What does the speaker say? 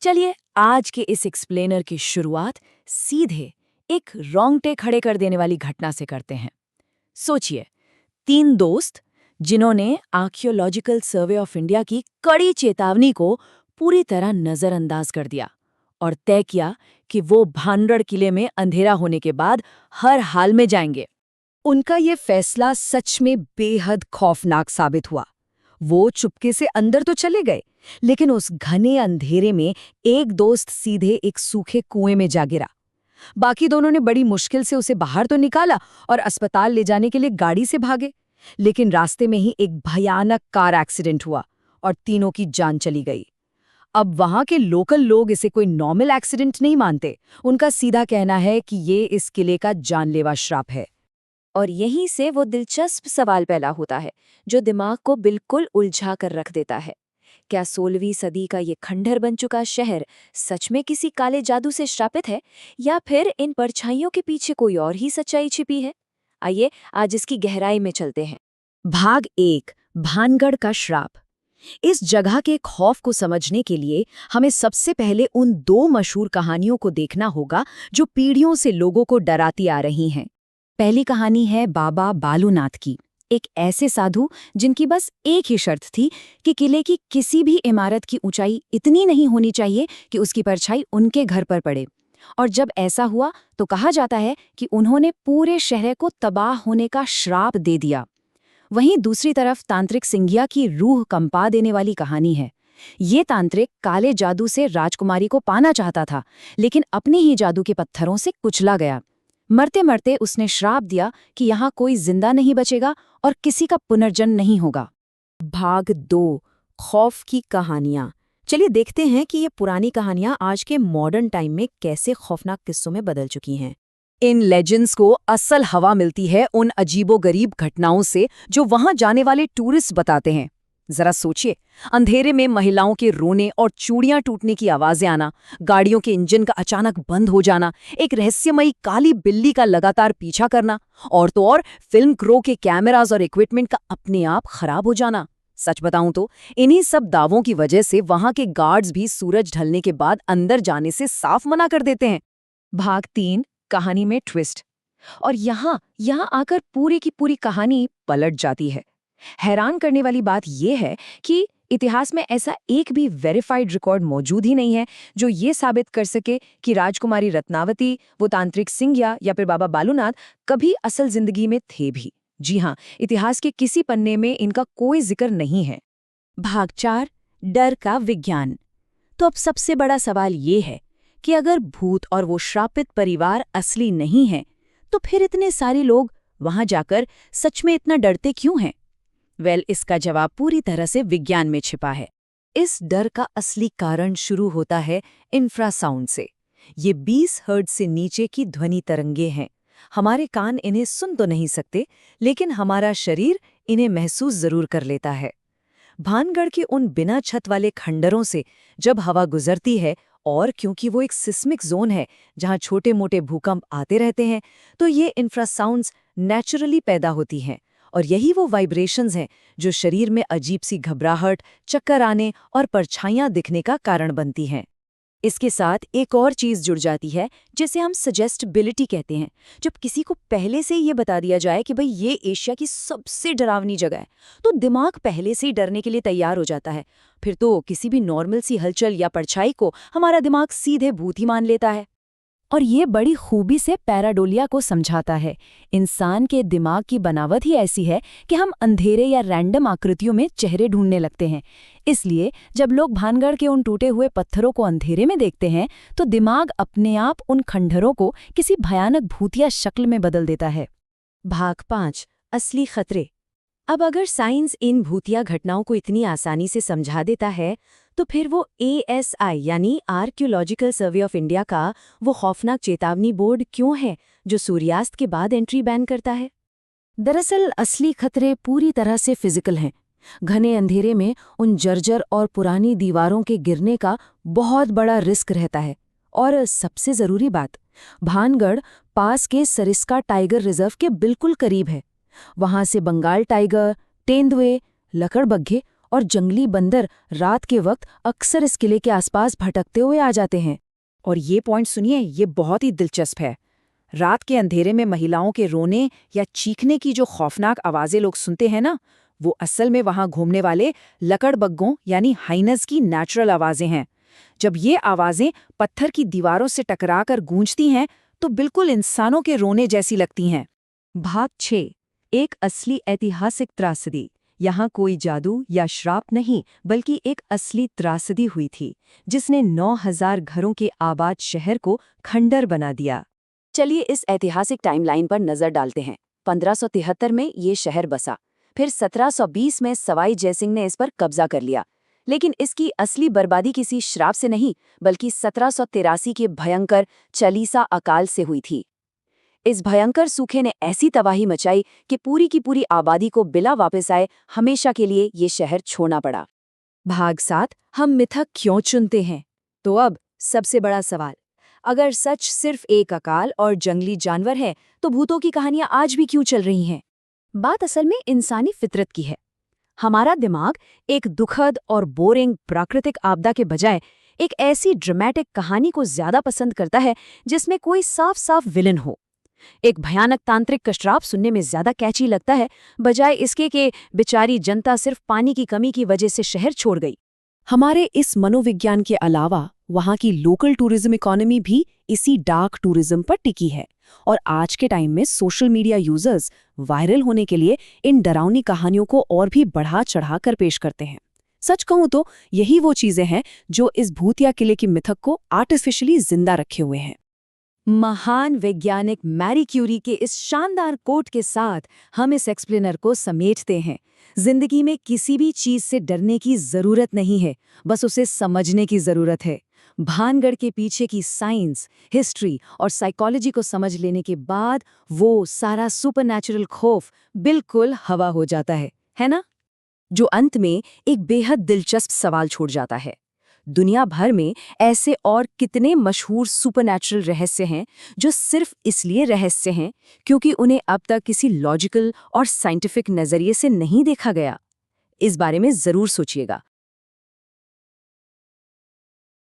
चलिए आज के इस एक्सप्लेनर की शुरुआत सीधे एक रोंगटे खड़े कर देने वाली घटना से करते हैं। सोचिए, 3 दोस्त जिन्होंने आर्कियोलॉजिकल सर्वे ऑफ इंडिया की कड़ी चेतावनी को पूरी तरह नजरअंदाज कर दिया और तय किया कि वो भानगढ़ किले में अंधेरा होने के बाद हर हाल में जाएंगे। उनका ये फैसला सच में बेहद खौफनाक साबित हुआ। वो चुपके से अंदर तो चले गए, लेकिन उस घने अंधेरे में एक दोस्त सीधे एक सूखे कुएं में जा गिरा। बाकी दोनों ने बड़ी मुश्किल से उसे बाहर तो निकाला और अस्पताल ले जाने के लिए गाड़ी से भागे, लेकिन रास्ते में ही एक भयानक कार एक्सीडेंट हुआ और तीनों की जान चली गई। अब वहां के लोकल लोग इसे कोई नॉर्मल एक्सीडेंट नहीं मानते। उनका सीधा कहना है कि ये इस किले का जानलेवा श्राप है। और यहीं से वो दिलचस्प सवाल पैदा होता है जो दिमाग को बिल्कुल उलझा कर रख देता है। क्या 16वीं सदी का ये खंडहर बन चुका शहर सच में किसी काले जादू से श्रापित है, या फिर इन परछाइयों के पीछे कोई और ही सच्चाई छिपी है? आइए आज इसकी गहराई में चलते हैं। भाग 1, भानगढ़ का श्राप। इस जगह के खौफ को समझने के लिए हमें सबसे पहले उन 2 मशहूर कहानियों को देखना होगा जो पीढ़ियों से लोगों को डराती आ रही हैं। पहली कहानी है बाबा बालूनाथ की, एक ऐसे साधु जिनकी बस एक ही शर्त थी कि किले की किसी भी इमारत की ऊंचाई इतनी नहीं होनी चाहिए कि उसकी परछाई उनके घर पर पड़े। और जब ऐसा हुआ तो कहा जाता है कि उन्होंने पूरे शहर को तबाह होने का श्राप दे दिया। वहीं दूसरी तरफ तांत्रिक सिंघिया की रूह कंपा देने वाली कहानी है। ये तांत्रिक काले जादू से राजकुमारी को पाना चाहता था, लेकिन अपने ही जादू के पत्थरों से कुचला गया। मरते मरते उसने श्राप दिया कि यहाँ कोई जिंदा नहीं बचेगा और किसी का पुनर्जन्म नहीं होगा। भाग 2, खौफ की कहानियां। चलिए देखते हैं कि ये पुरानी कहानियां आज के मॉडर्न टाइम में कैसे खौफनाक किस्सों में बदल चुकी हैं। इन लेजेंड्स को असल हवा मिलती है उन अजीबोगरीब घटनाओं से जो वहां जाने वाले टूरिस्ट बताते हैं। जरा सोचिए, अंधेरे में महिलाओं के रोने और चूड़ियां टूटने की आवाजें आना, गाड़ियों के इंजन का अचानक बंद हो जाना, एक रहस्यमयी काली बिल्ली का लगातार पीछा करना, और तो और फिल्म क्रू के कैमरास और इक्विपमेंट का अपने आप खराब हो जाना। सच बताऊं तो इन्हीं सब दावों की वजह से वहां के गार्ड्स भी सूरज ढलने के बाद अंदर जाने से साफ मना कर देते हैं। भाग 3, कहानी में ट्विस्ट। और यहाँ आकर पूरी की पूरी कहानी पलट जाती है। हैरान करने वाली बात यह है कि इतिहास में ऐसा एक भी वेरीफाइड रिकॉर्ड मौजूद ही नहीं है जो ये साबित कर सके कि राजकुमारी रत्नावती, वो तांत्रिक सिंघिया या फिर बाबा बालूनाथ कभी असल जिंदगी में थे भी। जी हाँ, इतिहास के किसी पन्ने में इनका कोई जिक्र नहीं है। भाग 4, डर का विज्ञान। तो अब सबसे बड़ा सवाल ये है कि अगर भूत और वो श्रापित परिवार असली नहीं है, तो फिर इतने सारे लोग वहां जाकर सच में इतना डरते क्यों हैं? इसका जवाब पूरी तरह से विज्ञान में छिपा है। इस डर का असली कारण शुरू होता है इंफ्रासाउंड से। ये 20 हर्ट्ज से नीचे की ध्वनि तरंगे हैं। हमारे कान इन्हें सुन तो नहीं सकते, लेकिन हमारा शरीर इन्हें महसूस जरूर कर लेता है। भानगढ़ के उन बिना छत वाले खंडरों से जब हवा गुजरती है, और क्योंकि वो एक सिस्मिक जोन है जहां छोटे मोटे भूकंप आते रहते हैं, तो ये इंफ्रासाउंड्स नेचुरली पैदा होती हैं। और यही वो वाइब्रेशंस हैं जो शरीर में अजीब सी घबराहट, चक्कर आने और परछाइयां दिखने का कारण बनती हैं। इसके साथ एक और चीज जुड़ जाती है जिसे हम सजेस्टिबिलिटी कहते हैं। जब किसी को पहले से ये बता दिया जाए कि भाई ये एशिया की सबसे डरावनी जगह है, तो दिमाग पहले से ही डरने के लिए तैयार हो जाता है। फिर तो किसी भी नॉर्मल सी हलचल या परछाई को हमारा दिमाग सीधे भूत ही मान लेता है। और ये बड़ी खूबी से पैराडोलिया को समझाता है। इंसान के दिमाग की बनावट ही ऐसी है कि हम अंधेरे या रैंडम आकृतियों में चेहरे ढूंढने लगते हैं। इसलिए जब लोग भानगढ़ के उन टूटे हुए पत्थरों को अंधेरे में देखते हैं, तो दिमाग अपने आप उन खंडहरों को किसी भयानक भूतिया शक्ल में बदल देता है। भाग 5, असली खतरे। अब अगर साइंस इन भूतिया घटनाओं को इतनी आसानी से समझा देता है, तो फिर वो ASI यानी आर्कियोलॉजिकल सर्वे ऑफ इंडिया का वो खौफनाक चेतावनी बोर्ड क्यों है जो सूर्यास्त के बाद एंट्री बैन करता है? दरअसल असली खतरे पूरी तरह से फिजिकल हैं। घने अंधेरे में उन जर्जर और पुरानी दीवारों के गिरने का बहुत बड़ा रिस्क रहता है। और सबसे जरूरी बात, भानगढ़ पास के सरिस्का टाइगर रिजर्व के बिल्कुल करीब है। वहां से बंगाल टाइगर, तेंदुए, लकड़बग्घे और जंगली बंदर रात के वक्त अक्सर इस किले के आसपास भटकते हुए आ जाते हैं। और ये पॉइंट सुनिए, ये बहुत ही दिलचस्प है। रात के अंधेरे में महिलाओं के रोने या चीखने की जो खौफनाक आवाजें लोग सुनते हैं ना, वो असल में वहां घूमने वाले लकड़बग्गों यानी हाइनस की नेचुरल आवाजें हैं। जब ये आवाजें पत्थर की दीवारों से टकराकर गूंजती हैं तो बिल्कुल इंसानों के रोने जैसी लगती हैं। भाग 6, एक असली ऐतिहासिक त्रासदी। यहाँ कोई जादू या श्राप नहीं, बल्कि एक असली त्रासदी हुई थी जिसने 9000 घरों के आबाद शहर को खंडर बना दिया। चलिए इस ऐतिहासिक टाइमलाइन पर नजर डालते हैं। 1573 में ये शहर बसा, फिर 1720 में सवाई जयसिंह ने इस पर कब्जा कर लिया। लेकिन इसकी असली बर्बादी किसी श्राप से नहीं, बल्कि 1783 के भयंकर चालीसा अकाल से हुई थी। इस भयंकर सूखे ने ऐसी तबाही मचाई कि पूरी की पूरी आबादी को बिना वापस आए हमेशा के लिए ये शहर छोड़ना पड़ा। भाग 7, हम मिथक क्यों चुनते हैं? तो अब सबसे बड़ा सवाल, अगर सच सिर्फ एक अकाल और जंगली जानवर है तो भूतों की कहानियां आज भी क्यों चल रही हैं? बात असल में इंसानी फितरत की है। हमारा दिमाग एक दुखद और बोरिंग प्राकृतिक आपदा के बजाय एक ऐसी ड्रामेटिक कहानी को ज्यादा पसंद करता है जिसमें कोई साफ साफ विलन हो। एक भयानक तांत्रिक का श्राप सुनने में ज्यादा कैची लगता है, बजाय इसके कि बेचारी जनता सिर्फ पानी की कमी की वजह से शहर छोड़ गई। हमारे इस मनोविज्ञान के अलावा वहाँ की लोकल टूरिज्म इकोनॉमी भी इसी डार्क टूरिज्म पर टिकी है, और आज के टाइम में सोशल मीडिया यूजर्स वायरल होने के लिए इन डरावनी कहानियों को और भी बढ़ा चढ़ा कर पेश करते हैं। सच कहूं तो यही वो चीजें हैं जो इस भूतिया किले की मिथक को आर्टिफिशियली जिंदा रखे हुए हैं। महान वैज्ञानिक मैरी क्यूरी के इस शानदार कोट के साथ हम इस एक्सप्लेनर को समेटते हैं। जिंदगी में किसी भी चीज से डरने की जरूरत नहीं है, बस उसे समझने की जरूरत है। भानगढ़ के पीछे की साइंस, हिस्ट्री और साइकोलॉजी को समझ लेने के बाद वो सारा सुपरनैचुरल खौफ बिल्कुल हवा हो जाता है ना? जो अंत में एक बेहद दिलचस्प सवाल छोड़ जाता है, दुनिया भर में ऐसे और कितने मशहूर सुपरनैचुरल रहस्य हैं जो सिर्फ इसलिए रहस्य हैं क्योंकि उन्हें अब तक किसी लॉजिकल और साइंटिफिक नजरिए से नहीं देखा गया? इस बारे में जरूर सोचिएगा।